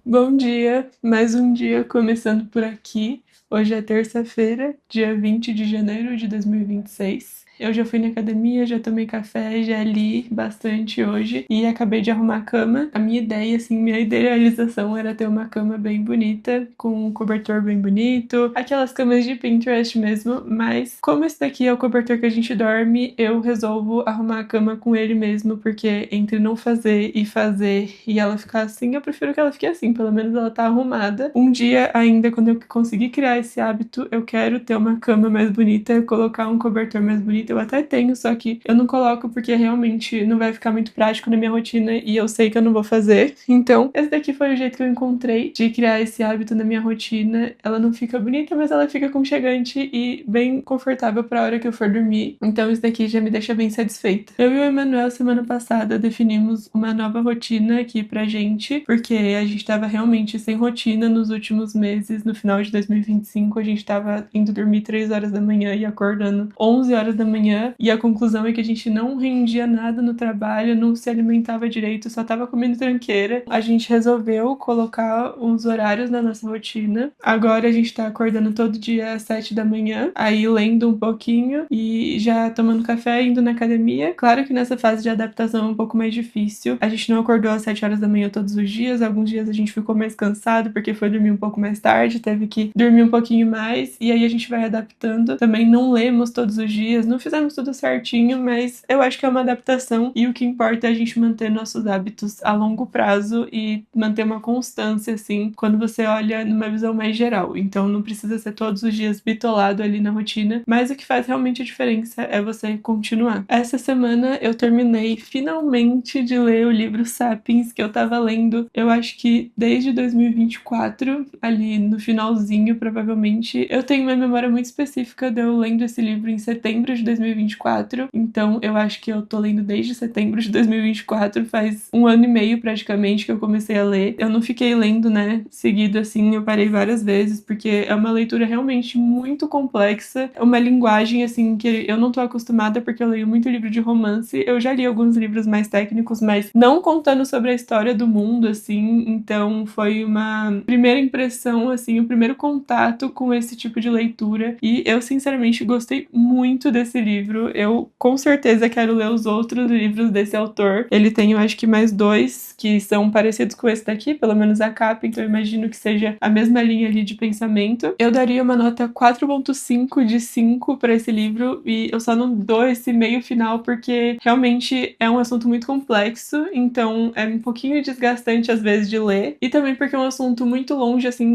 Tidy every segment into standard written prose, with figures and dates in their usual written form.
Bom dia, mais um dia começando por aqui. Hoje é terça-feira, dia 20 de janeiro de 2026. Eu já fui na academia, já tomei café, já li bastante hoje e acabei de arrumar a cama. A minha ideia, assim, minha idealização era ter uma cama bem bonita, com um cobertor bem bonito, aquelas camas de Pinterest mesmo, mas como esse daqui é o cobertor que a gente dorme, eu resolvo arrumar a cama com ele mesmo, porque entre não fazer e ela ficar assim, eu prefiro que ela fique assim, pelo menos ela tá arrumada. Um dia ainda, quando eu conseguir criar esse hábito, eu quero ter uma cama mais bonita, colocar um cobertor mais bonito. Eu até tenho, só que eu não coloco porque realmente não vai ficar muito prático na minha rotina e eu sei que eu não vou fazer. Então, esse daqui foi o jeito que eu encontrei de criar esse hábito na minha rotina. Ela não fica bonita, mas ela fica aconchegante e bem confortável pra hora que eu for dormir. Então, isso daqui já me deixa bem satisfeita. Eu e o Emanuel, semana passada, definimos uma nova rotina aqui pra gente, porque a gente tava realmente sem rotina nos últimos meses. No final de 2025, a gente tava indo dormir 3 horas da manhã e acordando 11 horas da manhã. E a conclusão é que a gente não rendia nada no trabalho, não se alimentava direito, só tava comendo tranqueira. A gente resolveu colocar uns horários na nossa rotina. Agora a gente tá acordando todo dia às 7 da manhã, aí lendo um pouquinho e já tomando café, indo na academia. Claro que nessa fase de adaptação é um pouco mais difícil. A gente não acordou às 7 horas da manhã todos os dias. Alguns dias a gente ficou mais cansado porque foi dormir um pouco mais tarde, teve que dormir um pouquinho mais e aí a gente vai adaptando. Também não lemos todos os dias, não fizemos tudo certinho, mas eu acho que é uma adaptação e o que importa é a gente manter nossos hábitos a longo prazo e manter uma constância, assim, quando você olha numa visão mais geral. Então não precisa ser todos os dias bitolado ali na rotina, mas o que faz realmente a diferença é você continuar. Essa semana eu terminei finalmente de ler o livro Sapiens, que eu tava lendo, eu acho que desde 2024, ali no finalzinho, provavelmente. Eu tenho uma memória muito específica de eu lendo esse livro em setembro de 2024, então eu acho que eu tô lendo desde setembro de 2024, faz um ano e meio praticamente que eu comecei a ler. Eu não fiquei lendo, né, seguido assim, eu parei várias vezes, porque é uma leitura realmente muito complexa, é uma linguagem assim que eu não tô acostumada porque eu leio muito livro de romance. Eu já li alguns livros mais técnicos, mas não contando sobre a história do mundo, assim, então foi uma primeira impressão, assim, o primeiro contato com esse tipo de leitura e eu sinceramente gostei muito desse livro. Eu com certeza quero ler os outros livros desse autor. Ele tem, eu acho que mais dois que são parecidos com esse daqui, pelo menos a capa, então eu imagino que seja a mesma linha ali de pensamento. Eu daria uma nota 4,5 de 5 para esse livro e eu só não dou esse meio final porque realmente é um assunto muito complexo, então é um pouquinho desgastante às vezes de ler e também porque é um assunto muito longe, assim,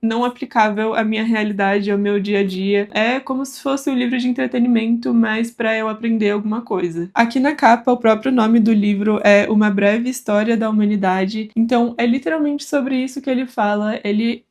não aplicável à minha realidade, ao meu dia a dia. É como se fosse um livro de entretenimento, mas para eu aprender alguma coisa. Aqui na capa, o próprio nome do livro é Uma Breve História da Humanidade, então é literalmente sobre isso que ele fala.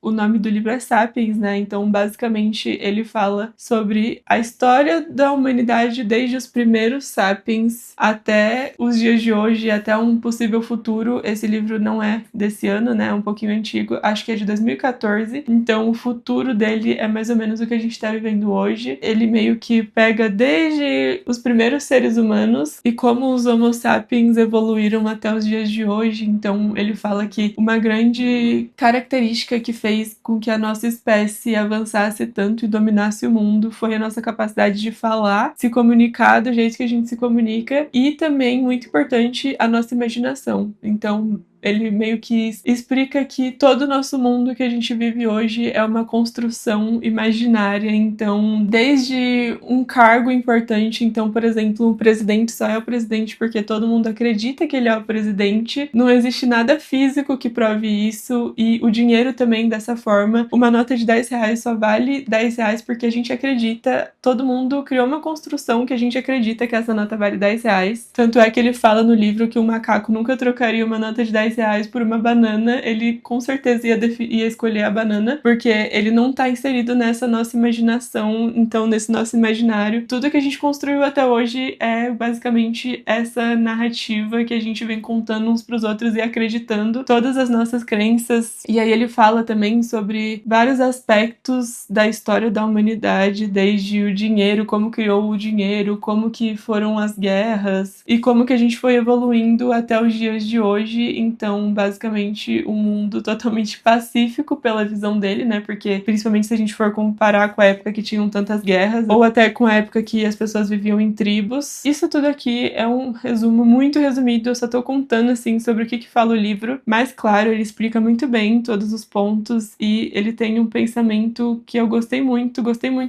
O nome do livro é Sapiens, né? Então, basicamente, ele fala sobre a história da humanidade desde os primeiros sapiens até os dias de hoje, até um possível futuro. Esse livro não é desse ano, né? É um pouquinho antigo, acho que é de 2014. Então, o futuro dele é mais ou menos o que a gente tá vivendo hoje. Ele meio que pega desde os primeiros seres humanos e como os Homo sapiens evoluíram até os dias de hoje. Então, ele fala que uma grande característica que fez com que a nossa espécie avançasse tanto e dominasse o mundo foi a nossa capacidade de falar, se comunicar do jeito que a gente se comunica e também, muito importante, a nossa imaginação. Então, ele meio que explica que todo o nosso mundo que a gente vive hoje é uma construção imaginária. Então, desde um cargo importante, então, por exemplo, o presidente só é o presidente porque todo mundo acredita que ele é o presidente. Não existe nada físico que prove isso e o dinheiro também dessa forma. Uma nota de 10 reais só vale 10 reais porque a gente acredita, todo mundo criou uma construção que a gente acredita que essa nota vale 10 reais. Tanto é que ele fala no livro que um macaco nunca trocaria uma nota de 10 reais por uma banana, ele com certeza ia escolher a banana, porque ele não tá inserido nessa nossa imaginação, então nesse nosso imaginário. Tudo que a gente construiu até hoje é basicamente essa narrativa que a gente vem contando uns pros outros e acreditando todas as nossas crenças. E aí ele fala também sobre vários aspectos da história da humanidade, desde o dinheiro, como criou o dinheiro, como que foram as guerras e como que a gente foi evoluindo até os dias de hoje. Então então basicamente um mundo totalmente pacífico pela visão dele, né? Porque principalmente se a gente for comparar com a época que tinham tantas guerras, ou até com a época que as pessoas viviam em tribos. Isso tudo aqui é um resumo muito resumido, eu só tô contando assim sobre o que fala o livro, mas claro, ele explica muito bem todos os pontos e ele tem um pensamento que eu gostei muito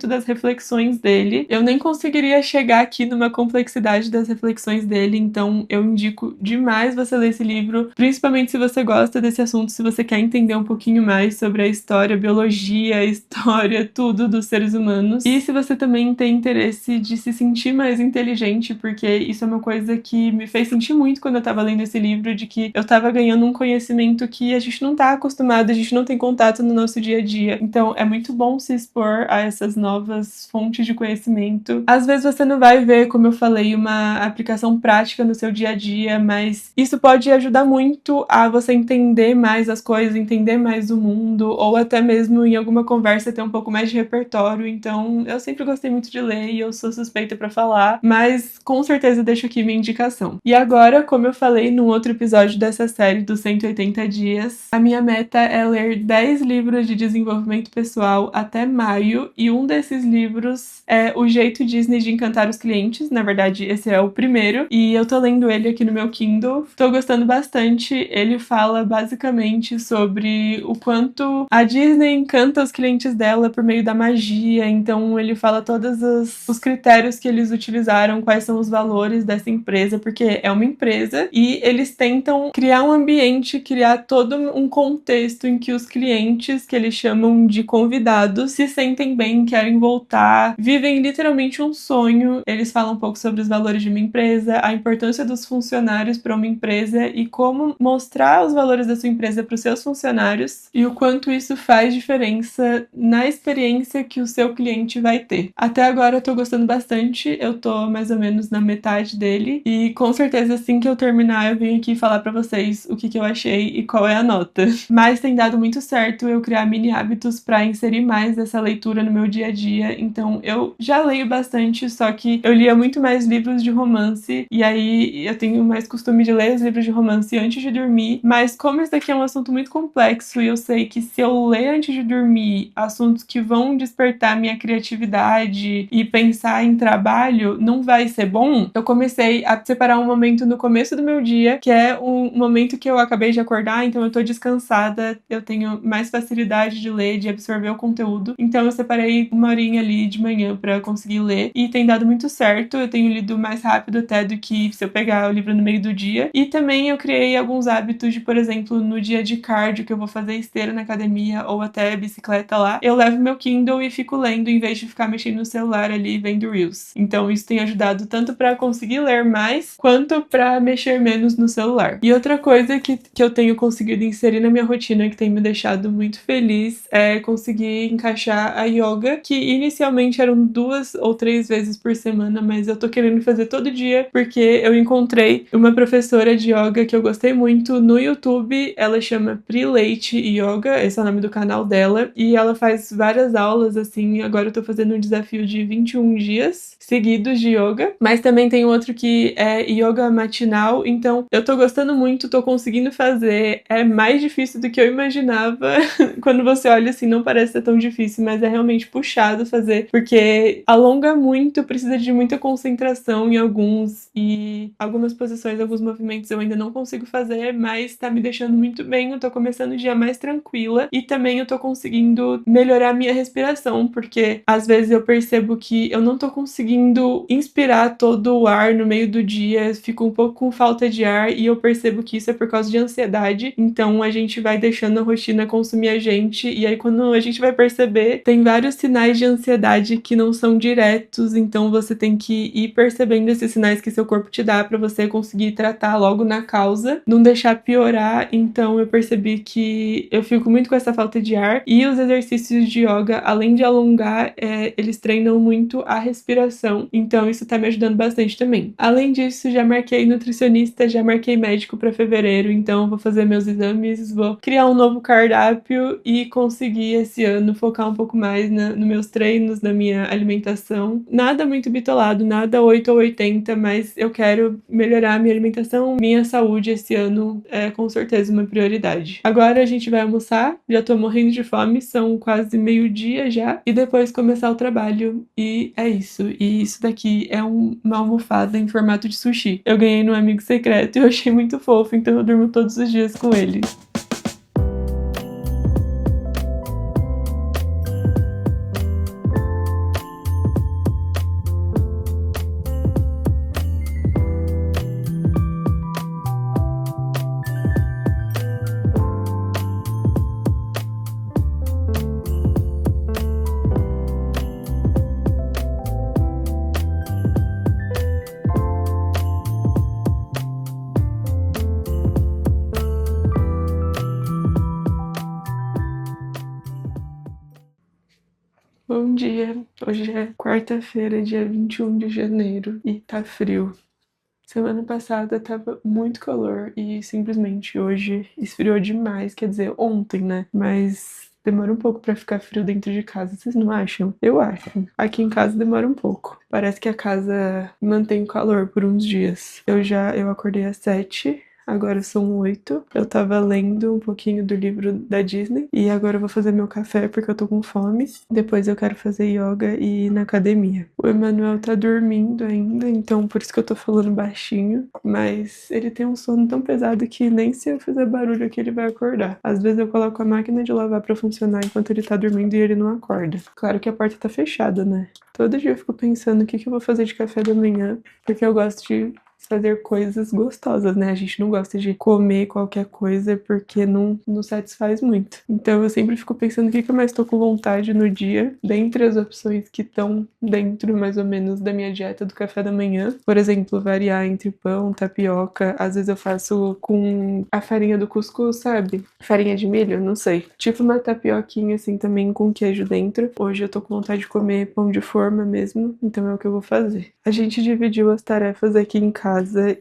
das reflexões dele. Eu nem conseguiria chegar aqui numa complexidade das reflexões dele, então eu indico demais você ler esse livro, principalmente se você gosta desse assunto, se você quer entender um pouquinho mais sobre a história, a biologia, a história, tudo dos seres humanos. E se você também tem interesse de se sentir mais inteligente, porque isso é uma coisa que me fez sentir muito quando eu tava lendo esse livro, de que eu tava ganhando um conhecimento que a gente não tá acostumado, a gente não tem contato no nosso dia a dia. Então é muito bom se expor a essas novas fontes de conhecimento. Às vezes você não vai ver, como eu falei, uma aplicação prática no seu dia a dia, mas isso pode ajudar muito a você entender mais as coisas, entender mais o mundo, ou até mesmo em alguma conversa ter um pouco mais de repertório. Então eu sempre gostei muito de ler e eu sou suspeita pra falar, mas com certeza deixo aqui minha indicação. E agora, como eu falei num outro episódio dessa série dos 180 dias, a minha meta é ler 10 livros de desenvolvimento pessoal até maio, e um desses livros é O Jeito Disney de Encantar os Clientes. Na verdade, esse é o primeiro, e eu tô lendo ele aqui no meu Kindle. Tô gostando bastante. Ele fala basicamente sobre o quanto a Disney encanta os clientes dela por meio da magia. Então ele fala todos os critérios que eles utilizaram, quais são os valores dessa empresa, porque é uma empresa e eles tentam criar um ambiente, criar todo um contexto em que os clientes, que eles chamam de convidados, se sentem bem, querem voltar, vivem literalmente um sonho. Eles falam um pouco sobre os valores de uma empresa, a importância dos funcionários para uma empresa e como mostrar os valores da sua empresa para os seus funcionários e o quanto isso faz diferença na experiência que o seu cliente vai ter. Até agora eu tô gostando bastante, eu tô mais ou menos na metade dele e com certeza assim que eu terminar eu venho aqui falar pra vocês o que eu achei e qual é a nota. Mas tem dado muito certo eu criar mini hábitos pra inserir mais essa leitura no meu dia a dia, então eu já leio bastante, só que eu lia muito mais livros de romance e aí eu tenho mais costume de ler os livros de romance antes de dormir, mas como esse daqui é um assunto muito complexo e eu sei que se eu ler antes de dormir assuntos que vão despertar minha criatividade e pensar em trabalho, não vai ser bom, eu comecei a separar um momento no começo do meu dia, que é um momento que eu acabei de acordar, então eu tô descansada, eu tenho mais facilidade de ler, de absorver o conteúdo, então eu separei uma horinha ali de manhã pra conseguir ler, e tem dado muito certo, eu tenho lido mais rápido até do que se eu pegar o livro no meio do dia, e também eu criei alguns hábitos de, por exemplo, no dia de cardio, que eu vou fazer esteira na academia, ou até bicicleta lá, eu levo meu Kindle e fico lendo, em vez de ficar mexendo no celular ali, vendo Reels. Então isso tem ajudado tanto pra conseguir ler mais, quanto pra mexer menos no celular. E outra coisa que eu tenho conseguido inserir na minha rotina, que tem me deixado muito feliz, é conseguir encaixar a yoga, que inicialmente eram 2 ou 3 vezes por semana, mas eu tô querendo fazer todo dia, porque eu encontrei uma professora de yoga que eu gostei muito no YouTube, ela chama Pri Leite Yoga, esse é o nome do canal dela, e ela faz várias aulas, assim, agora eu tô fazendo um desafio de 21 dias seguidos de yoga, mas também tem outro que é yoga matinal, então eu tô gostando muito, tô conseguindo fazer, é mais difícil do que eu imaginava, quando você olha assim não parece ser tão difícil, mas é realmente puxado fazer, porque alonga muito, precisa de muita concentração em alguns, e algumas posições, alguns movimentos eu ainda não consigo fazer, mas tá me deixando muito bem, eu tô começando o dia mais tranquila, e também eu tô conseguindo melhorar minha respiração, porque às vezes eu percebo que eu não tô conseguindo inspirar todo o ar no meio do dia, fico um pouco com falta de ar e eu percebo que isso é por causa de ansiedade, então a gente vai deixando a rotina consumir a gente e aí quando a gente vai perceber, tem vários sinais de ansiedade que não são diretos, então você tem que ir percebendo esses sinais que seu corpo te dá pra você conseguir tratar logo na causa, não deixar piorar, então eu percebi que eu fico muito com essa falta de ar e os exercícios de yoga, além de alongar, eles treinam muito a respiração, então isso tá me ajudando bastante também. Além disso, já marquei nutricionista, já marquei médico pra fevereiro, então vou fazer meus exames, vou criar um novo cardápio e conseguir esse ano focar um pouco mais nos meus treinos, na minha alimentação. Nada muito bitolado, nada 8 ou 80, mas eu quero melhorar a minha alimentação, minha saúde esse ano sono é com certeza uma prioridade. Agora a gente vai almoçar, já tô morrendo de fome, são quase meio-dia já, e depois começar o trabalho, e é isso. E isso daqui é uma almofada em formato de sushi. Eu ganhei no amigo secreto e eu achei muito fofo, então eu durmo todos os dias com ele. Bom dia, hoje é quarta-feira, dia 21 de janeiro, e tá frio. Semana passada tava muito calor e simplesmente hoje esfriou demais, quer dizer, ontem, né? Mas demora um pouco pra ficar frio dentro de casa, vocês não acham? Eu acho. Aqui em casa demora um pouco. Parece que a casa mantém o calor por uns dias. Eu acordei às 7. Agora são 8. Eu tava lendo um pouquinho do livro da Disney e agora eu vou fazer meu café porque eu tô com fome. Depois eu quero fazer yoga e ir na academia. O Emanuel tá dormindo ainda, então por isso que eu tô falando baixinho. Mas ele tem um sono tão pesado que nem se eu fizer barulho aqui ele vai acordar. Às vezes eu coloco a máquina de lavar pra funcionar enquanto ele tá dormindo e ele não acorda. Claro que a porta tá fechada, né? Todo dia eu fico pensando o que eu vou fazer de café da manhã, porque eu gosto de fazer coisas gostosas, né? A gente não gosta de comer qualquer coisa porque não nos satisfaz muito. Então eu sempre fico pensando o que eu mais tô com vontade no dia, dentre as opções que estão dentro mais ou menos da minha dieta do café da manhã. Por exemplo, variar entre pão, tapioca, às vezes eu faço com a farinha do cuscuz, sabe? Farinha de milho, não sei. Tipo uma tapioquinha assim também com queijo dentro. Hoje eu tô com vontade de comer pão de forma mesmo, então é o que eu vou fazer. A gente dividiu as tarefas aqui em casa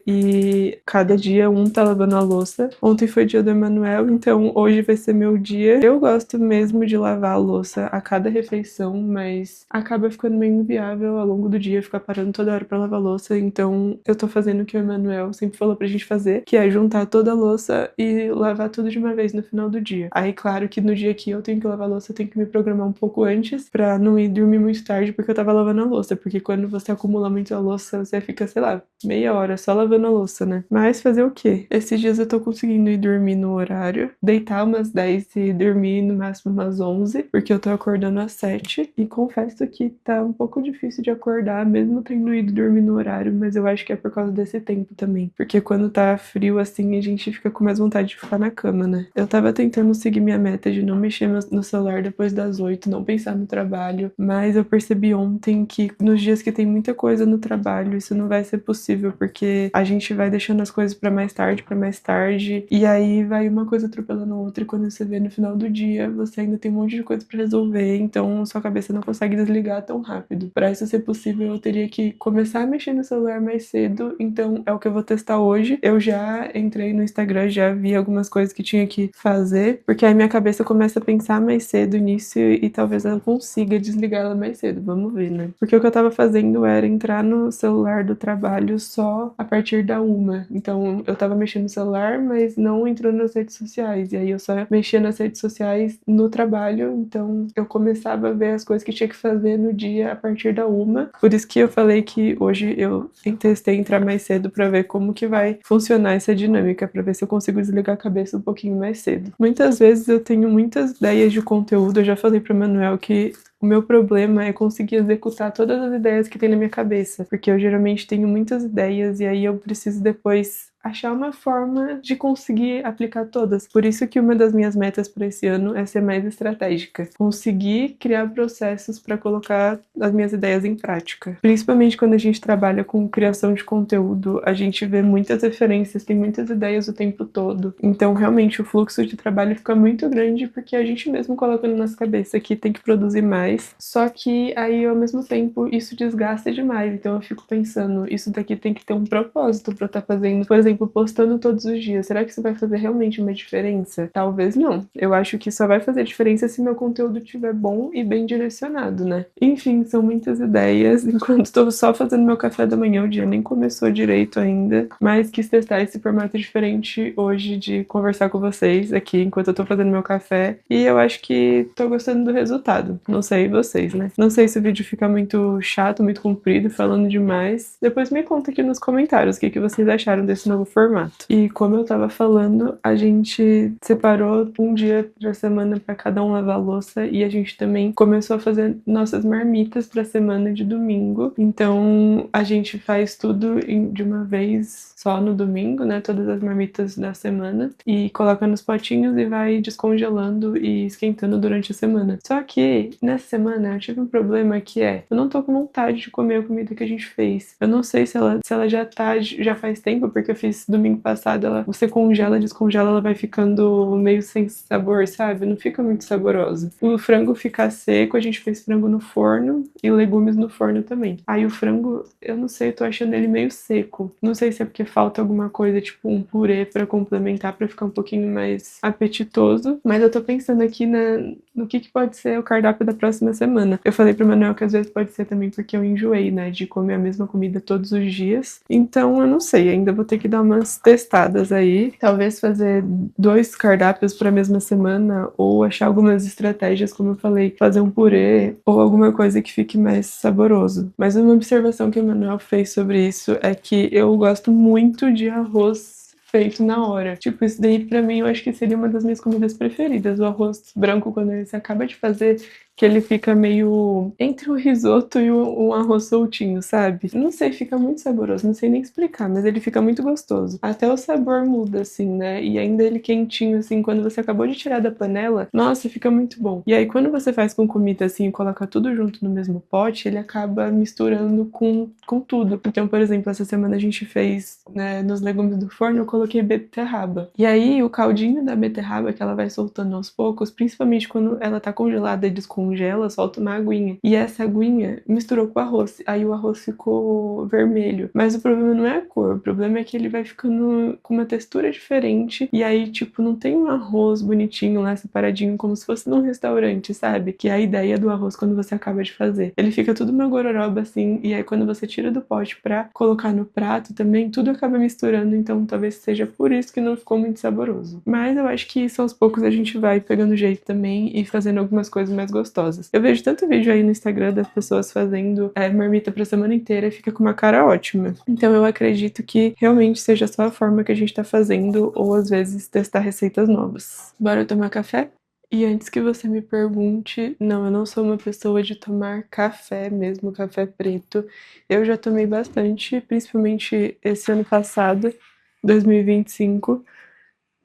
e cada dia um tá lavando a louça. Ontem foi dia do Emanuel, então hoje vai ser meu dia. Eu gosto mesmo de lavar a louça a cada refeição, mas acaba ficando meio inviável ao longo do dia ficar parando toda hora pra lavar a louça, então eu tô fazendo o que o Emanuel sempre falou pra gente fazer, que é juntar toda a louça e lavar tudo de uma vez no final do dia. Aí, claro que no dia que eu tenho que lavar a louça, eu tenho que me programar um pouco antes pra não ir dormir muito tarde porque eu tava lavando a louça, porque quando você acumula muito a louça, você fica, sei lá, meia hora só lavando a louça, né? Mas fazer o quê? Esses dias eu tô conseguindo ir dormir no horário, deitar umas 10 e dormir no máximo umas 11, porque eu tô acordando às 7. E confesso que tá um pouco difícil de acordar, mesmo tendo ido dormir no horário, mas eu acho que é por causa desse tempo também. Porque quando tá frio assim, a gente fica com mais vontade de ficar na cama, né? Eu tava tentando seguir minha meta de não mexer no celular depois das 8, não pensar no trabalho, mas eu percebi ontem que nos dias que tem muita coisa no trabalho, isso não vai ser possível, porque a gente vai deixando as coisas pra mais tarde, e aí vai uma coisa atropelando a outra, e quando você vê no final do dia, você ainda tem um monte de coisa pra resolver, então sua cabeça não consegue desligar tão rápido. Pra isso ser possível, eu teria que começar a mexer no celular mais cedo, então é o que eu vou testar hoje. Eu já entrei no Instagram, já vi algumas coisas que tinha que fazer, porque aí minha cabeça começa a pensar mais cedo nisso e talvez eu consiga desligar ela mais cedo, vamos ver, né? Porque o que eu tava fazendo era entrar no celular do trabalho só a partir da 1. Então eu tava mexendo no celular, mas não entrando nas redes sociais, e aí eu só mexia nas redes sociais no trabalho, então eu começava a ver as coisas que tinha que fazer no dia a partir da 1. Por isso que eu falei que hoje eu testei entrar mais cedo pra ver como que vai funcionar essa dinâmica, pra ver se eu consigo desligar a cabeça um pouquinho mais cedo. Muitas vezes eu tenho muitas ideias de conteúdo, eu já falei pro Manuel que o meu problema é conseguir executar todas as ideias que tem na minha cabeça, porque eu geralmente tenho muitas ideias e aí eu preciso depois achar uma forma de conseguir aplicar todas. Por isso que uma das minhas metas para esse ano é ser mais estratégica, conseguir criar processos para colocar as minhas ideias em prática. Principalmente quando a gente trabalha com criação de conteúdo, a gente vê muitas referências, tem muitas ideias o tempo todo. Então, realmente, o fluxo de trabalho fica muito grande porque a gente mesmo coloca na nossa cabeça que tem que produzir mais. Só que aí, ao mesmo tempo, isso desgasta demais. Então, eu fico pensando, isso daqui tem que ter um propósito para eu estar fazendo. Por exemplo, exemplo, postando todos os dias, será que isso vai fazer realmente uma diferença? Talvez não. Eu acho que só vai fazer diferença se meu conteúdo estiver bom e bem direcionado, né? Enfim, são muitas ideias. Enquanto estou só fazendo meu café da manhã, o dia nem começou direito ainda, mas quis testar esse formato diferente hoje de conversar com vocês aqui enquanto eu tô fazendo meu café. E eu acho que tô gostando do resultado. Não sei vocês, né? Não sei se o vídeo fica muito chato, muito comprido, falando demais. Depois me conta aqui nos comentários o que vocês acharam desse novo formato. E como eu tava falando, a gente separou um dia da semana para cada um lavar a louça e a gente também começou a fazer nossas marmitas pra semana de domingo. Então a gente faz tudo de uma vez só no domingo, né? Todas as marmitas da semana e coloca nos potinhos e vai descongelando e esquentando durante a semana. Só que nessa semana eu tive um problema que eu não tô com vontade de comer a comida que a gente fez. Eu não sei se ela já faz tempo, porque eu fiz domingo passado, você congela, descongela, ela vai ficando meio sem sabor, sabe? Não fica muito saborosa. O frango fica seco, a gente fez frango no forno e legumes no forno também. Aí o frango, eu não sei, eu tô achando ele meio seco. Não sei se é porque falta alguma coisa, tipo um purê pra complementar, pra ficar um pouquinho mais apetitoso. Mas eu tô pensando aqui no que pode ser o cardápio da próxima semana. Eu falei pro Manuel que às vezes pode ser também porque eu enjoei, né, de comer a mesma comida todos os dias. Então eu não sei, ainda vou ter que dar umas testadas aí. Talvez fazer 2 cardápios pra mesma semana ou achar algumas estratégias, como eu falei, fazer um purê ou alguma coisa que fique mais saboroso. Mas uma observação que o Manuel fez sobre isso é que eu gosto muito de arroz feito na hora. Tipo, isso daí pra mim eu acho que seria uma das minhas comidas preferidas. O arroz branco, quando você acaba de fazer, que ele fica meio entre o risoto e um arroz soltinho, sabe? Não sei, fica muito saboroso, não sei nem explicar, mas ele fica muito gostoso. Até o sabor muda, assim, né? E ainda ele quentinho, assim, quando você acabou de tirar da panela, nossa, fica muito bom. E aí, quando você faz com comida assim e coloca tudo junto no mesmo pote, ele acaba misturando com tudo. Então, por exemplo, essa semana a gente fez, né, nos legumes do forno, eu coloquei beterraba. E aí, o caldinho da beterraba que ela vai soltando aos poucos, principalmente quando ela tá congelada e descongela, solta uma aguinha. E essa aguinha misturou com o arroz. Aí o arroz ficou vermelho. Mas o problema não é a cor, o problema é que ele vai ficando com uma textura diferente. E aí, tipo, não tem um arroz bonitinho lá separadinho, como se fosse num restaurante, sabe? Que é a ideia do arroz quando você acaba de fazer. Ele fica tudo uma gororoba assim. E aí, quando você tira do pote pra colocar no prato também, tudo acaba misturando. Então, talvez seja por isso que não ficou muito saboroso. Mas eu acho que isso aos poucos a gente vai pegando jeito também e fazendo algumas coisas mais gostosas. Eu vejo tanto vídeo aí no Instagram das pessoas fazendo marmita pra semana inteira e fica com uma cara ótima. Então eu acredito que realmente seja só a forma que a gente tá fazendo ou às vezes testar receitas novas. Bora tomar café? E antes que você me pergunte, não, eu não sou uma pessoa de tomar café mesmo, café preto. Eu já tomei bastante, principalmente esse ano passado, 2025,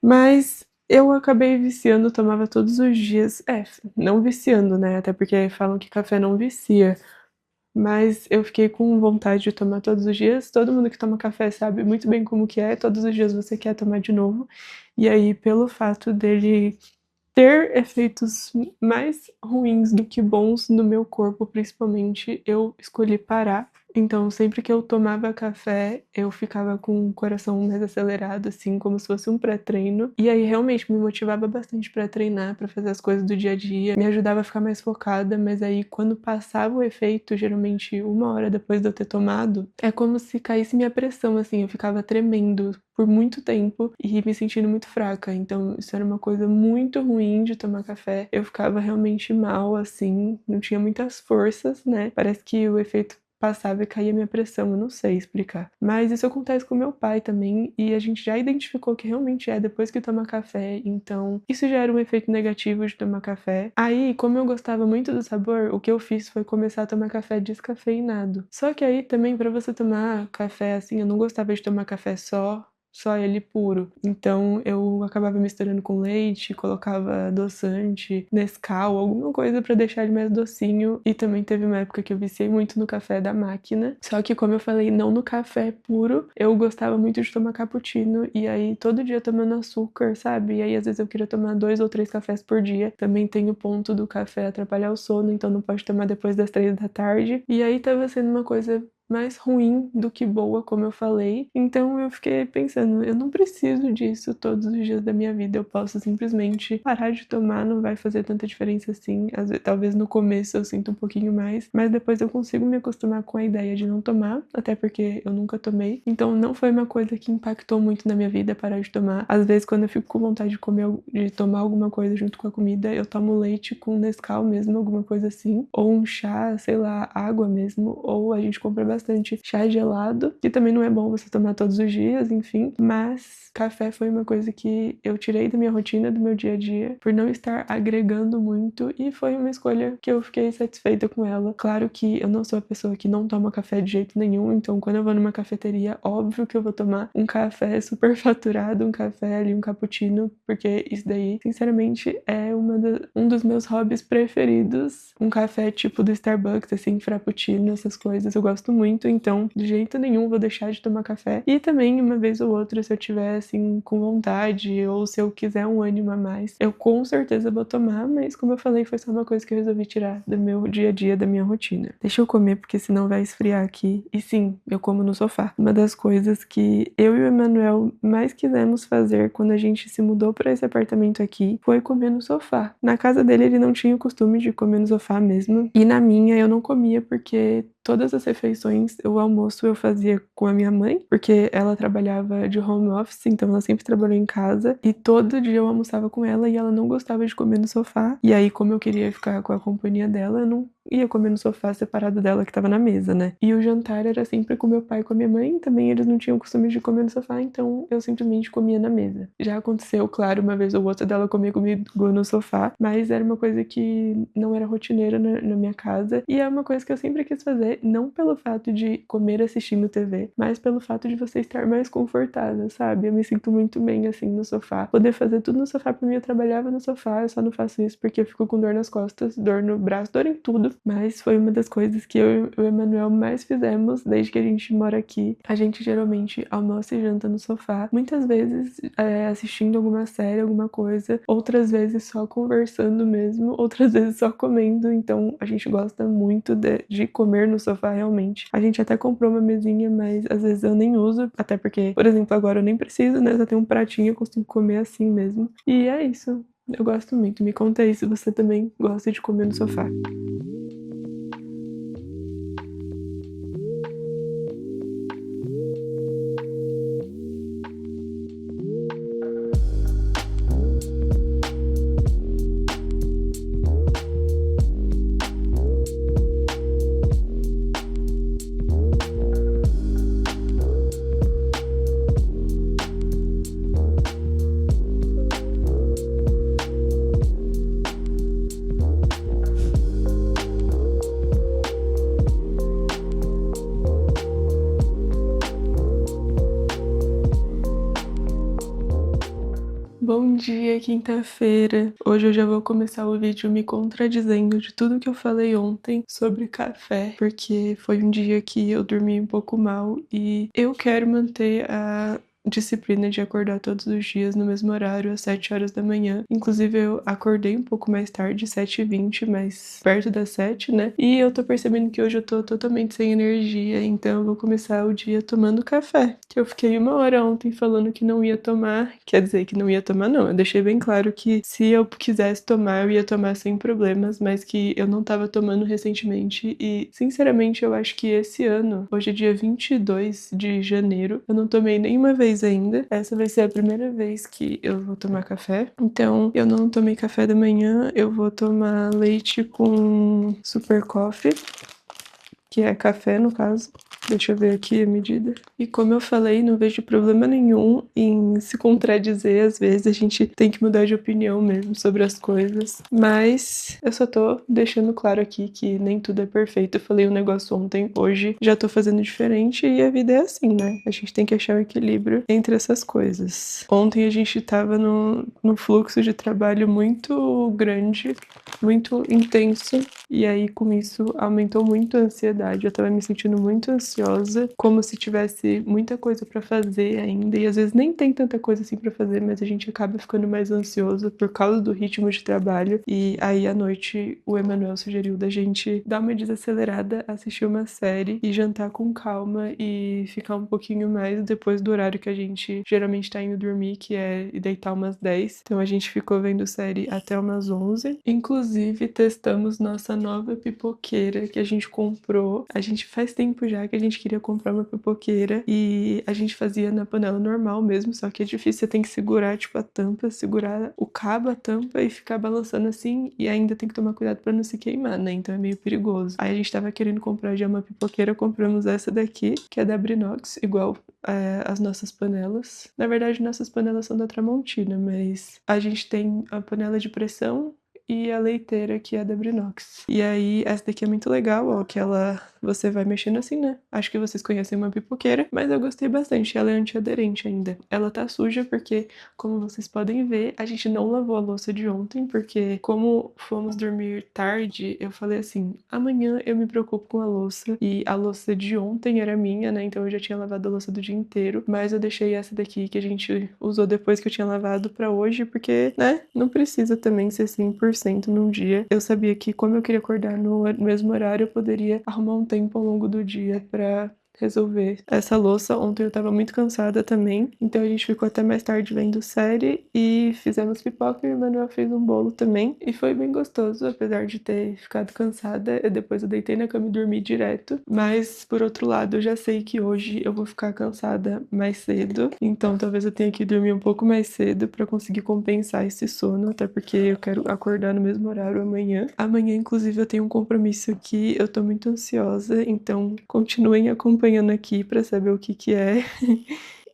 mas eu acabei viciando, tomava todos os dias. Não viciando, né? Até porque falam que café não vicia. Mas eu fiquei com vontade de tomar todos os dias. Todo mundo que toma café sabe muito bem como que é. Todos os dias você quer tomar de novo. E aí, pelo fato dele ter efeitos mais ruins do que bons no meu corpo, principalmente, eu escolhi parar. Então, sempre que eu tomava café, eu ficava com o coração mais acelerado, assim, como se fosse um pré-treino. E aí, realmente, me motivava bastante pra treinar, pra fazer as coisas do dia a dia, me ajudava a ficar mais focada. Mas aí, quando passava o efeito, geralmente 1 hora depois de eu ter tomado, é como se caísse minha pressão, assim, eu ficava tremendo por muito tempo e me sentindo muito fraca. Então, isso era uma coisa muito ruim de tomar café. Eu ficava realmente mal, assim, não tinha muitas forças, né? Parece que o efeito passava e caía minha pressão, eu não sei explicar. Mas isso acontece com meu pai também, e a gente já identificou que realmente é depois que toma café, então isso já era um efeito negativo de tomar café. Aí, como eu gostava muito do sabor, o que eu fiz foi começar a tomar café descafeinado. Só que aí também, pra você tomar café assim, eu não gostava de tomar café só ele puro. Então eu acabava misturando com leite, colocava adoçante, Nescau, alguma coisa pra deixar ele mais docinho. E também teve uma época que eu viciei muito no café da máquina. Só que, como eu falei, não no café puro, eu gostava muito de tomar cappuccino. E aí todo dia tomando açúcar, sabe? E aí às vezes eu queria tomar 2 ou 3 cafés por dia. Também tem o ponto do café atrapalhar o sono, então não pode tomar depois das 3 da tarde. E aí tava sendo uma coisa mais ruim do que boa, como eu falei. Então eu fiquei pensando, eu não preciso disso todos os dias da minha vida. Eu posso simplesmente parar de tomar, não vai fazer tanta diferença assim. Às vezes, talvez no começo eu sinta um pouquinho mais, mas depois eu consigo me acostumar com a ideia de não tomar, até porque eu nunca tomei. Então não foi uma coisa que impactou muito na minha vida parar de tomar. Às vezes quando eu fico com vontade de comer, de tomar alguma coisa junto com a comida, eu tomo leite com Nescau mesmo, alguma coisa assim, ou um chá, sei lá, água mesmo, ou a gente compra bastante chá gelado, que também não é bom você tomar todos os dias, enfim, mas café foi uma coisa que eu tirei da minha rotina, do meu dia a dia, por não estar agregando muito, e foi uma escolha que eu fiquei satisfeita com ela. Claro que eu não sou a pessoa que não toma café de jeito nenhum, então quando eu vou numa cafeteria, óbvio que eu vou tomar um café super faturado, um café ali, um cappuccino, porque isso daí, sinceramente, é um dos meus hobbies preferidos. Um café tipo do Starbucks, assim, frappuccino, essas coisas, eu gosto muito, então de jeito nenhum vou deixar de tomar café. E também, uma vez ou outra, se eu tiver, assim, com vontade, ou se eu quiser um ânimo a mais, eu com certeza vou tomar, mas como eu falei, foi só uma coisa que eu resolvi tirar do meu dia a dia, da minha rotina. Deixa eu comer, porque senão vai esfriar aqui. E sim, eu como no sofá. Uma das coisas que eu e o Emanuel mais quisemos fazer quando a gente se mudou para esse apartamento aqui foi comer no sofá. Na casa dele, ele não tinha o costume de comer no sofá mesmo, e na minha eu não comia porque todas as refeições, o almoço eu fazia com a minha mãe, porque ela trabalhava de home office, então ela sempre trabalhou em casa, e todo dia eu almoçava com ela e ela não gostava de comer no sofá. E aí, como eu queria ficar com a companhia dela, eu não ia comer no sofá separado dela que tava na mesa, né? E o jantar era sempre com meu pai e com a minha mãe, também eles não tinham costume de comer no sofá, então eu simplesmente comia na mesa. Já aconteceu, claro, uma vez ou outra dela comer comigo no sofá, mas era uma coisa que não era rotineira na minha casa, e é uma coisa que eu sempre quis fazer, não pelo fato de comer assistindo TV, mas pelo fato de você estar mais confortável, sabe? Eu me sinto muito bem assim no sofá. Poder fazer tudo no sofá, pra mim, eu trabalhava no sofá, eu só não faço isso porque eu fico com dor nas costas, dor no braço, dor em tudo. Mas foi uma das coisas que eu e o Emanuel mais fizemos desde que a gente mora aqui. A gente geralmente almoça e janta no sofá, muitas vezes assistindo alguma série, alguma coisa, outras vezes só conversando mesmo, outras vezes só comendo. Então a gente gosta muito de comer no sofá, realmente. A gente até comprou uma mesinha, mas às vezes eu nem uso, até porque, por exemplo, agora eu nem preciso, né? Só tenho um pratinho, eu consigo comer assim mesmo. E é isso. Eu gosto muito. Me conta aí se você também gosta de comer no sofá. Bom dia, quinta-feira. Hoje eu já vou começar o vídeo me contradizendo de tudo que eu falei ontem sobre café, porque foi um dia que eu dormi um pouco mal e eu quero manter a disciplina de acordar todos os dias no mesmo horário, às 7 horas da manhã. Inclusive, eu acordei um pouco mais tarde, 7h20, mas perto das 7, né? E eu tô percebendo que hoje eu tô totalmente sem energia, então eu vou começar o dia tomando café. Que eu fiquei 1 hora ontem falando que não ia tomar. Quer dizer, que não ia tomar, não. Eu deixei bem claro que se eu quisesse tomar, eu ia tomar sem problemas, mas que eu não tava tomando recentemente. E, sinceramente, eu acho que esse ano, hoje é dia 22 de janeiro, eu não tomei nenhuma vez ainda. Essa vai ser a primeira vez que eu vou tomar café. Então, eu não tomei café da manhã, eu vou tomar leite com super coffee, que é café no caso. Deixa eu ver aqui a medida. E como eu falei, não vejo problema nenhum em se contradizer. Às vezes a gente tem que mudar de opinião mesmo sobre as coisas. Mas eu só tô deixando claro aqui que nem tudo é perfeito. Eu falei um negócio ontem, hoje já tô fazendo diferente e a vida é assim, né? A gente tem que achar o equilíbrio entre essas coisas. Ontem a gente tava num fluxo de trabalho muito grande, muito intenso. E aí com isso aumentou muito a ansiedade verdade. Eu tava me sentindo muito ansiosa, como se tivesse muita coisa pra fazer ainda, e às vezes nem tem tanta coisa assim pra fazer, mas a gente acaba ficando mais ansioso por causa do ritmo de trabalho. E aí à noite o Emanuel sugeriu da gente dar uma desacelerada, assistir uma série e jantar com calma e ficar um pouquinho mais depois do horário que a gente geralmente tá indo dormir, que é ir deitar umas 10. Então a gente ficou vendo série até umas 11. Inclusive, testamos nossa nova pipoqueira que a gente comprou. A gente faz tempo já que a gente queria comprar uma pipoqueira e a gente fazia na panela normal mesmo, só que é difícil, você tem que segurar, tipo, a tampa, segurar o cabo, a tampa e ficar balançando assim, e ainda tem que tomar cuidado pra não se queimar, né? Então é meio perigoso. Aí a gente tava querendo comprar já uma pipoqueira, compramos essa daqui, que é da Brinox, igual as nossas panelas. Na verdade, nossas panelas são da Tramontina, mas a gente tem a panela de pressão e a leiteira, que é da Brinox. E aí, essa daqui é muito legal, ó, que ela... Você vai mexendo assim, né? Acho que vocês conhecem uma pipoqueira, mas eu gostei bastante. Ela é antiaderente ainda. Ela tá suja porque, como vocês podem ver, a gente não lavou a louça de ontem, porque como fomos dormir tarde, eu falei assim, amanhã eu me preocupo com a louça. E a louça de ontem era minha, né? Então eu já tinha lavado a louça do dia inteiro, mas eu deixei essa daqui que a gente usou depois que eu tinha lavado pra hoje, porque, né? Não precisa também ser 100% num dia. Eu sabia que como eu queria acordar no mesmo horário, eu poderia arrumar um tempo ao longo do dia pra resolver essa louça. Ontem eu tava muito cansada também, então a gente ficou até mais tarde vendo série e fizemos pipoca e o Manuel fez um bolo também. E foi bem gostoso, apesar de ter ficado cansada. Depois eu deitei na cama e dormi direto. Mas, por outro lado, eu já sei que hoje eu vou ficar cansada mais cedo, então talvez eu tenha que dormir um pouco mais cedo pra conseguir compensar esse sono, até porque eu quero acordar no mesmo horário amanhã. Amanhã, inclusive, eu tenho um compromisso que eu tô muito ansiosa, então continuem acompanhando aqui pra saber o que que é.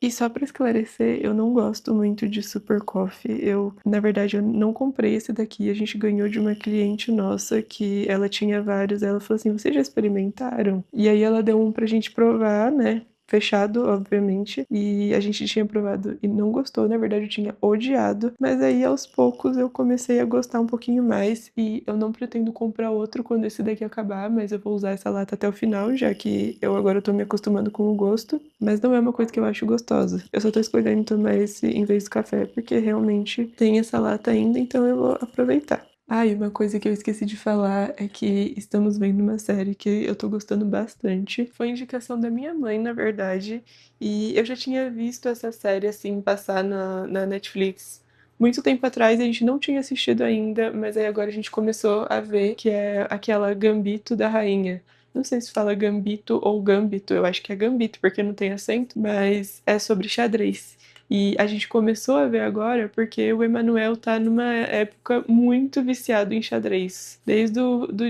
E só pra esclarecer, eu não gosto muito de Super Coffee. Na verdade, eu não comprei esse daqui. A gente ganhou de uma cliente nossa que ela tinha vários. Ela falou assim: vocês já experimentaram? E aí ela deu um pra gente provar, né? Fechado, obviamente, e a gente tinha provado e não gostou, na verdade eu tinha odiado, mas aí aos poucos eu comecei a gostar um pouquinho mais e eu não pretendo comprar outro quando esse daqui acabar, mas eu vou usar essa lata até o final, já que eu agora tô me acostumando com o gosto, mas não é uma coisa que eu acho gostosa. Eu só tô escolhendo tomar esse em vez do café, porque realmente tem essa lata ainda, então eu vou aproveitar. Ah, e uma coisa que eu esqueci de falar é que estamos vendo uma série que eu tô gostando bastante. Foi indicação da minha mãe, na verdade, e eu já tinha visto essa série, assim, passar na Netflix muito tempo atrás, a gente não tinha assistido ainda, mas aí agora a gente começou a ver, que é aquela Gambito da Rainha. Não sei se fala Gambito ou Gambito, eu acho que é Gambito, porque não tem acento, mas é sobre xadrez. E a gente começou a ver agora porque o Emanuel tá numa época muito viciado em xadrez. Desde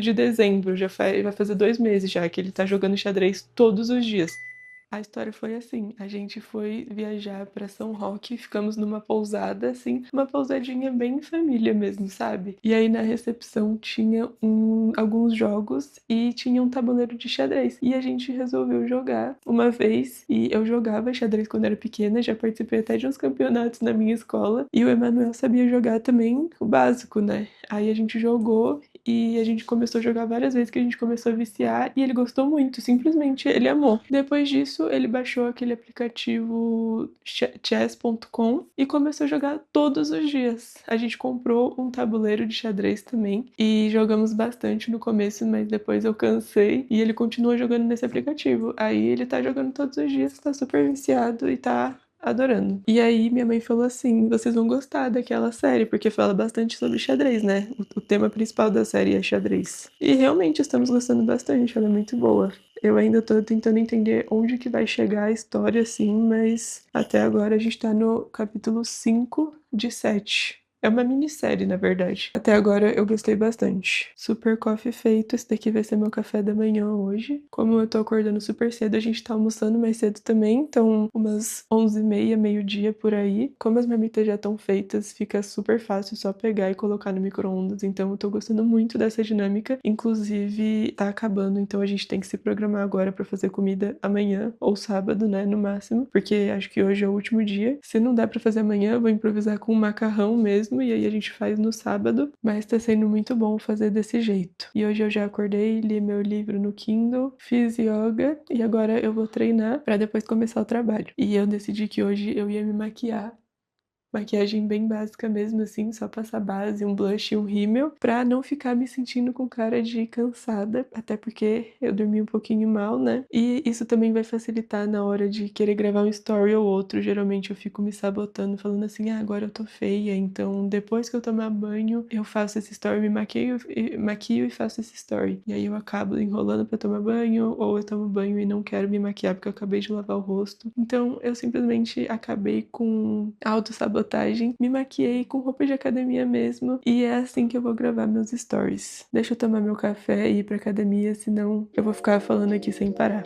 de dezembro, vai fazer 2 meses já que ele tá jogando xadrez todos os dias. A história foi assim, a gente foi viajar para São Roque, ficamos numa pousada, assim, uma pousadinha bem família mesmo, sabe? E aí na recepção tinha alguns jogos e tinha um tabuleiro de xadrez. E a gente resolveu jogar uma vez, e eu jogava xadrez quando era pequena, já participei até de uns campeonatos na minha escola, e o Emanuel sabia jogar também o básico, né? Aí a gente jogou e a gente começou a jogar várias vezes, que a gente começou a viciar e ele gostou muito, simplesmente ele amou. Depois disso, ele baixou aquele aplicativo chess.com e começou a jogar todos os dias. A gente comprou um tabuleiro de xadrez também e jogamos bastante no começo, mas depois eu cansei e ele continua jogando nesse aplicativo. Aí ele tá jogando todos os dias, tá super viciado e tá adorando. E aí minha mãe falou assim, vocês vão gostar daquela série, porque fala bastante sobre xadrez, né? O tema principal da série é xadrez. E realmente estamos gostando bastante, ela é muito boa. Eu ainda tô tentando entender onde que vai chegar a história, assim, mas até agora a gente tá no capítulo 5 de 7. É uma minissérie, na verdade. Até agora eu gostei bastante. Super coffee feito. Esse daqui vai ser meu café da manhã hoje. Como eu tô acordando super cedo, a gente tá almoçando mais cedo também. Então, umas 11h30, meio-dia por aí. Como as marmitas já estão feitas, fica super fácil só pegar e colocar no micro-ondas. Então, eu tô gostando muito dessa dinâmica. Inclusive, tá acabando. Então, a gente tem que se programar agora pra fazer comida amanhã ou sábado, né? No máximo. Porque acho que hoje é o último dia. Se não der pra fazer amanhã, eu vou improvisar com um macarrão mesmo. mesmo, e aí a gente faz no sábado, mas tá sendo muito bom fazer desse jeito. E hoje eu já acordei, li meu livro no Kindle, fiz yoga e agora eu vou treinar pra depois começar o trabalho. E eu decidi que hoje eu ia me maquiar. Maquiagem bem básica mesmo, assim, só passar base, um blush e um rímel, pra não ficar me sentindo com cara de cansada, até porque eu dormi um pouquinho mal, né? E isso também vai facilitar na hora de querer gravar um story ou outro. Geralmente eu fico me sabotando, falando assim, ah, agora eu tô feia, então depois que eu tomar banho, eu faço esse story, me maquio e faço esse story. E aí eu acabo enrolando pra tomar banho, ou eu tomo banho e não quero me maquiar porque eu acabei de lavar o rosto. Então eu simplesmente acabei com autossabotagem, me maquiei com roupa de academia mesmo, e é assim que eu vou gravar meus stories. Deixa eu tomar meu café e ir pra academia, senão eu vou ficar falando aqui sem parar.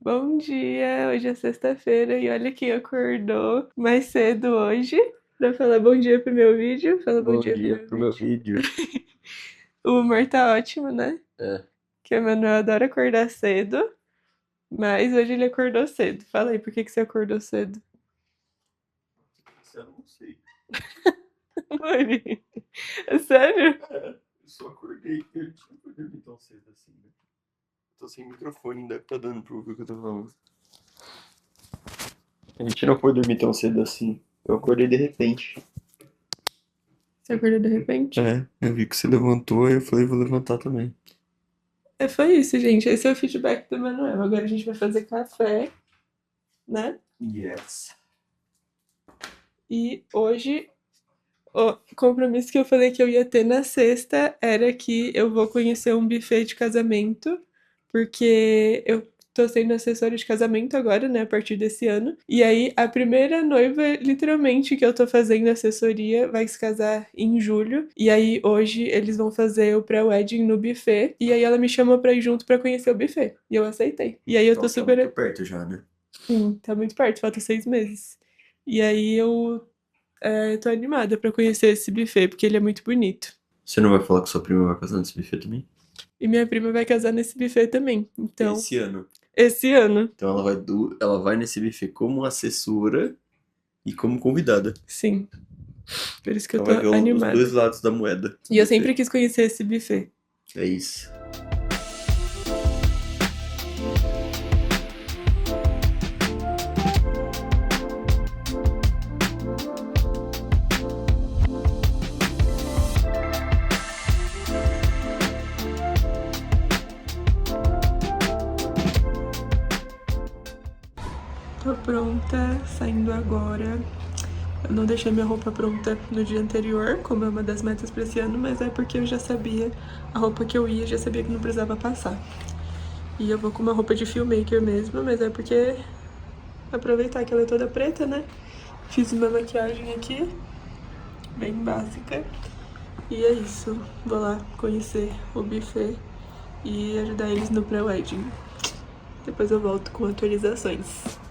Bom dia, hoje é sexta-feira e olha quem acordou mais cedo hoje pra falar bom dia pro meu vídeo. Fala bom dia pro meu vídeo. O humor tá ótimo, né? É. Que o Manuel adora acordar cedo, mas hoje ele acordou cedo. Fala aí, por que você acordou cedo? Isso eu não sei. Mãe, é sério? Eu só acordei. Eu não vou dormir tão cedo assim, né? Tô sem microfone, não deve tá dando pra ouvir o que eu tô falando. A gente não foi dormir tão cedo assim. Eu acordei de repente. Você acordou de repente? Eu vi que você levantou e eu falei, vou levantar também. Foi isso, gente. Esse é o feedback do Manuel. Agora a gente vai fazer café, né? Yes. E hoje, o compromisso que eu falei que eu ia ter na sexta era que eu vou conhecer um buffet de casamento, porque eu tô sendo assessora de casamento agora, né, a partir desse ano. E aí, a primeira noiva, literalmente, que eu tô fazendo assessoria, vai se casar em julho. E aí, hoje, eles vão fazer o pré-wedding no buffet. E aí, ela me chamou pra ir junto pra conhecer o buffet. E eu aceitei. E aí, eu tô super... Tá muito perto já, né? Sim, tá muito perto, falta 6 meses. E aí, eu tô animada pra conhecer esse buffet, porque ele é muito bonito. Você não vai falar que sua prima vai casar nesse buffet também? E minha prima vai casar nesse buffet também. Então, Esse ano. esse ano, Então ela vai nesse buffet como assessora e como convidada. sim. Por isso que eu Ela tô vai ver os animada. dois lados da moeda. E eu sempre quis conhecer esse buffet. É isso. Tô pronta, saindo agora. Eu não deixei minha roupa pronta no dia anterior, como é uma das metas pra esse ano, mas é porque eu já sabia a roupa que eu ia, já sabia que não precisava passar. E eu vou com uma roupa de filmmaker mesmo, mas é porque aproveitar que ela é toda preta, né? Fiz uma maquiagem aqui, bem básica. E é isso, vou lá conhecer o buffet e ajudar eles no pré-wedding. Depois eu volto com atualizações.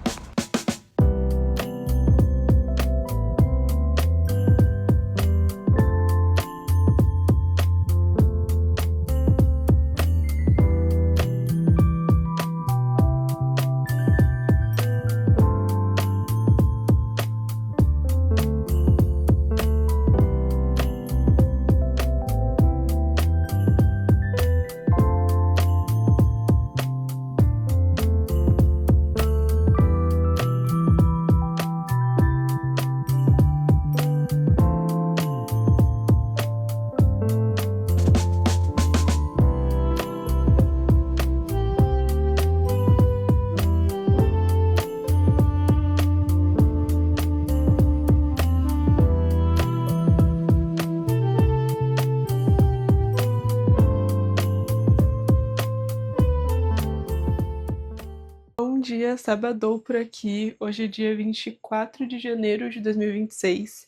dia, sabadou por aqui. Hoje é dia 24 de janeiro de 2026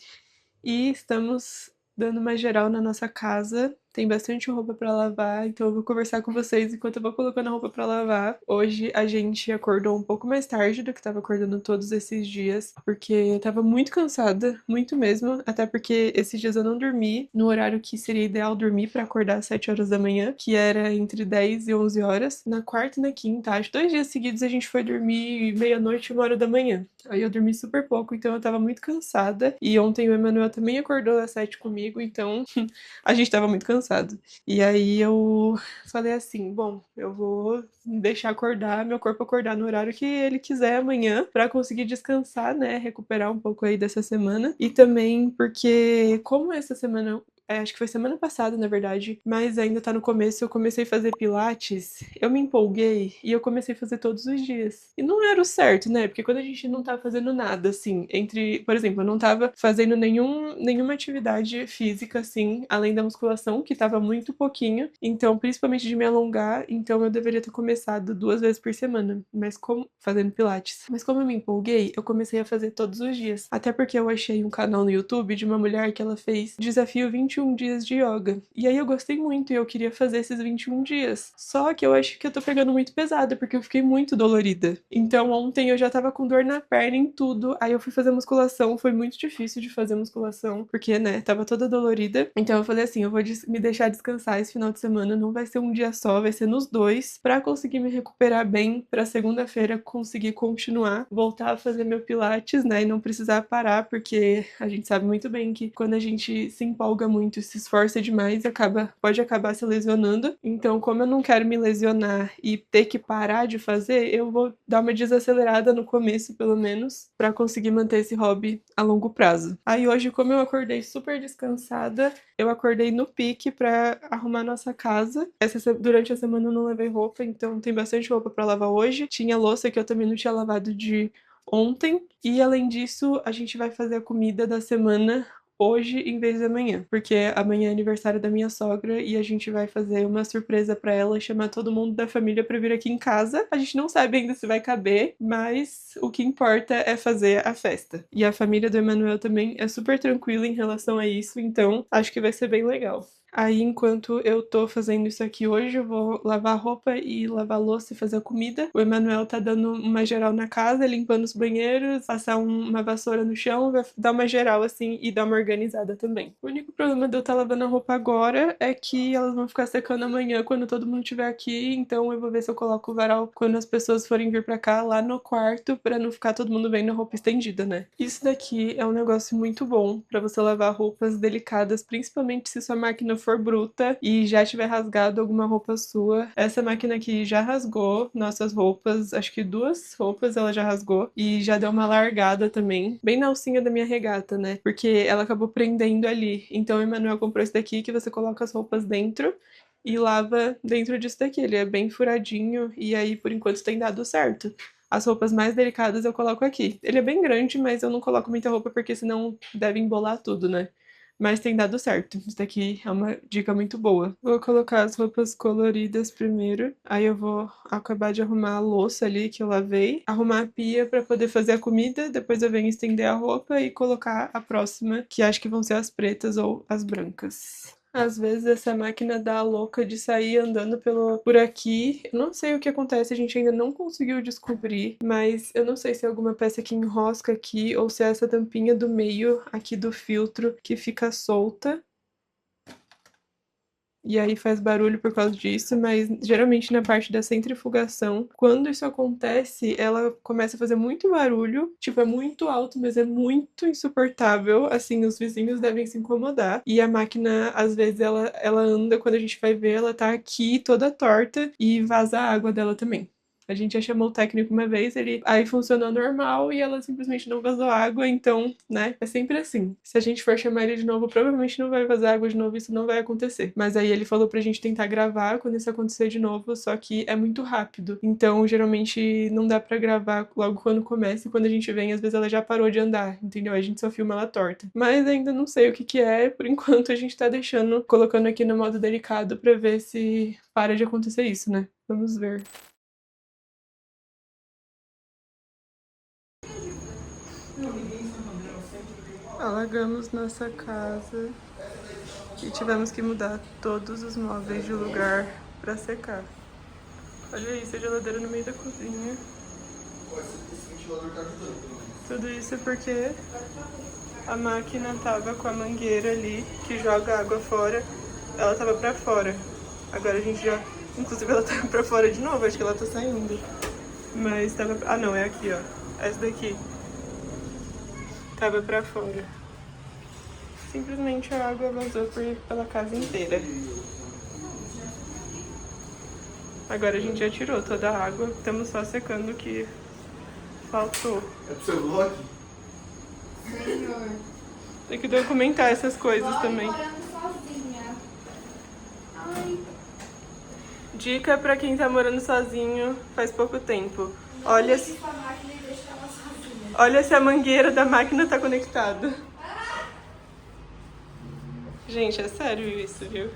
e estamos dando uma geral na nossa casa. Tem bastante roupa pra lavar, então eu vou conversar com vocês enquanto eu vou colocando a roupa pra lavar. Hoje a gente acordou um pouco mais tarde do que tava acordando todos esses dias, porque eu tava muito cansada, muito mesmo, até porque esses dias eu não dormi no horário que seria ideal dormir pra acordar às 7 horas da manhã, que era entre 10 e 11 horas. Na quarta e na quinta, acho, 2 dias seguidos a gente foi dormir meia-noite, 1 hora da manhã. Aí eu dormi super pouco, então eu tava muito cansada. E ontem o Emanuel também acordou às 7 comigo, então a gente tava muito cansado. E aí eu falei assim, bom, eu vou deixar acordar, meu corpo acordar no horário que ele quiser amanhã, pra conseguir descansar, né, recuperar um pouco aí dessa semana. E também porque como essa semana acho que foi semana passada, na verdade, mas ainda tá no começo, eu comecei a fazer pilates, eu me empolguei e eu comecei a fazer todos os dias. E não era o certo, né? Porque quando a gente não tá fazendo nada, assim, entre, por exemplo, eu não tava fazendo nenhuma atividade física, assim, além da musculação, que tava muito pouquinho, então, principalmente de me alongar, então eu deveria ter começado 2 vezes por semana, mas como, fazendo pilates. Mas como eu me empolguei, eu comecei a fazer todos os dias. Até porque eu achei um canal no YouTube de uma mulher que ela fez desafio 21 dias de yoga. E aí eu gostei muito e eu queria fazer esses 21 dias. Só que eu acho que eu tô pegando muito pesada, porque eu fiquei muito dolorida. Então ontem eu já tava com dor na perna em tudo. Aí eu fui fazer musculação, foi muito difícil de fazer musculação, porque, né, tava toda dolorida. Então eu falei assim, eu vou me deixar descansar esse final de semana, não vai ser um dia só, vai ser nos dois, pra conseguir me recuperar bem, pra segunda-feira conseguir continuar, voltar a fazer meu pilates, né, e não precisar parar, porque a gente sabe muito bem que quando a gente se empolga muito, se esforça demais, pode acabar se lesionando. Então, como eu não quero me lesionar e ter que parar de fazer, eu vou dar uma desacelerada no começo, pelo menos, pra conseguir manter esse hobby a longo prazo. Aí hoje, como eu acordei super descansada, eu acordei no pique pra arrumar nossa casa. Durante a semana eu não levei roupa, então tem bastante roupa pra lavar hoje. Tinha louça que eu também não tinha lavado de ontem. E além disso, a gente vai fazer a comida da semana hoje em vez de amanhã, porque amanhã é aniversário da minha sogra e a gente vai fazer uma surpresa pra ela, chamar todo mundo da família pra vir aqui em casa. A gente não sabe ainda se vai caber, mas o que importa é fazer a festa. E a família do Emanuel também é super tranquila em relação a isso, então acho que vai ser bem legal. Aí, enquanto eu tô fazendo isso aqui hoje, eu vou lavar a roupa e lavar a louça e fazer a comida. O Emanuel tá dando uma geral na casa, limpando os banheiros, passar uma vassoura no chão, vai dar uma geral assim e dar uma organizada também. O único problema de eu estar lavando a roupa agora é que elas vão ficar secando amanhã quando todo mundo estiver aqui, então eu vou ver se eu coloco o varal quando as pessoas forem vir pra cá, lá no quarto, pra não ficar todo mundo vendo a roupa estendida, né? Isso daqui é um negócio muito bom pra você lavar roupas delicadas, principalmente se sua máquina for bruta e já tiver rasgado alguma roupa sua. Essa máquina aqui já rasgou nossas roupas, acho que 2 roupas ela já rasgou e já deu uma largada também, bem na alcinha da minha regata, né? Porque ela acabou prendendo ali. Então o Emanuel comprou esse daqui que você coloca as roupas dentro e lava dentro disso daqui. Ele é bem furadinho e aí por enquanto tem dado certo. As roupas mais delicadas eu coloco aqui. Ele é bem grande, mas eu não coloco muita roupa porque senão deve embolar tudo, né? Mas tem dado certo. Isso daqui é uma dica muito boa. Vou colocar as roupas coloridas primeiro. Aí eu vou acabar de arrumar a louça ali que eu lavei. Arrumar a pia pra poder fazer a comida. Depois eu venho estender a roupa e colocar a próxima, que acho que vão ser as pretas ou as brancas. Às vezes essa máquina dá a louca de sair andando por aqui. Eu não sei o que acontece, a gente ainda não conseguiu descobrir, mas eu não sei se é alguma peça que enrosca aqui ou se é essa tampinha do meio aqui do filtro que fica solta. E aí faz barulho por causa disso, mas geralmente na parte da centrifugação, quando isso acontece, ela começa a fazer muito barulho, tipo, é muito alto, mas é muito insuportável, assim, os vizinhos devem se incomodar. E a máquina, às vezes, ela anda, quando a gente vai ver, ela tá aqui toda torta e vaza a água dela também. A gente já chamou o técnico uma vez, ele aí funcionou normal e ela simplesmente não vazou água, então, né, é sempre assim. Se a gente for chamar ele de novo, provavelmente não vai vazar água de novo, isso não vai acontecer. Mas aí ele falou pra gente tentar gravar quando isso acontecer de novo, só que é muito rápido. Então, geralmente não dá pra gravar logo quando começa e quando a gente vem, às vezes ela já parou de andar, entendeu? A gente só filma ela torta. Mas ainda não sei o que que é, por enquanto a gente tá deixando, colocando aqui no modo delicado pra ver se para de acontecer isso, né? Vamos ver. Alagamos nossa casa e tivemos que mudar todos os móveis de lugar pra secar. Olha isso, a geladeira no meio da cozinha. Esse ventilador tá ajudando. Tudo isso porque a máquina tava com a mangueira ali, que joga água fora. Ela tava pra fora. Agora a gente já... Inclusive ela tá pra fora de novo, acho que ela tá saindo. Mas tava... Ah não, é aqui, ó. Essa daqui. Tava pra fora. Simplesmente a água vazou pela casa inteira. Agora a gente já tirou toda a água, estamos só secando o que faltou. É pro seu vlog? Senhor. Tem que documentar essas coisas Vlog também. morando sozinha. Ai, Dica pra quem tá morando sozinho faz pouco tempo. Olha, deixa com a máquina e deixa ela sozinha. olha se a mangueira da máquina tá conectada. Gente, é sério isso, viu?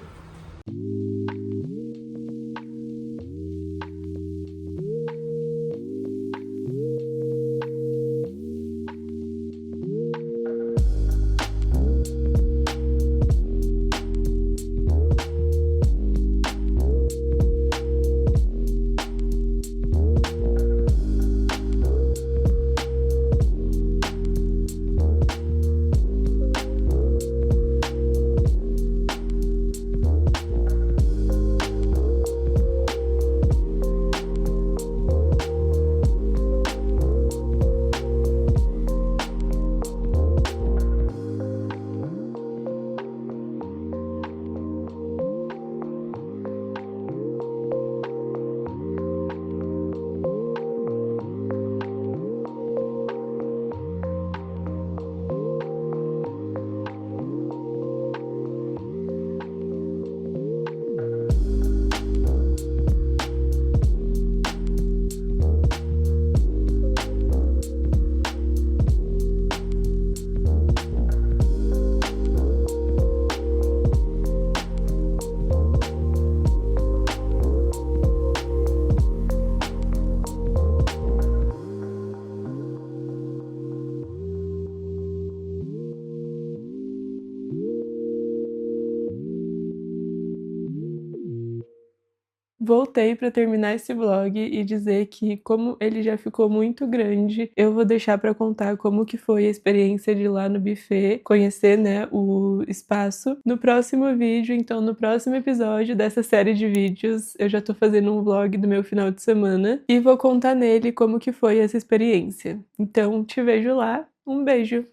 Voltei para terminar esse vlog e dizer que, como ele já ficou muito grande, eu vou deixar para contar como que foi a experiência de ir lá no buffet, conhecer, né, o espaço, no próximo vídeo. Então, no próximo episódio dessa série de vídeos, eu já tô fazendo um vlog do meu final de semana e vou contar nele como que foi essa experiência. Então, te vejo lá. Um beijo!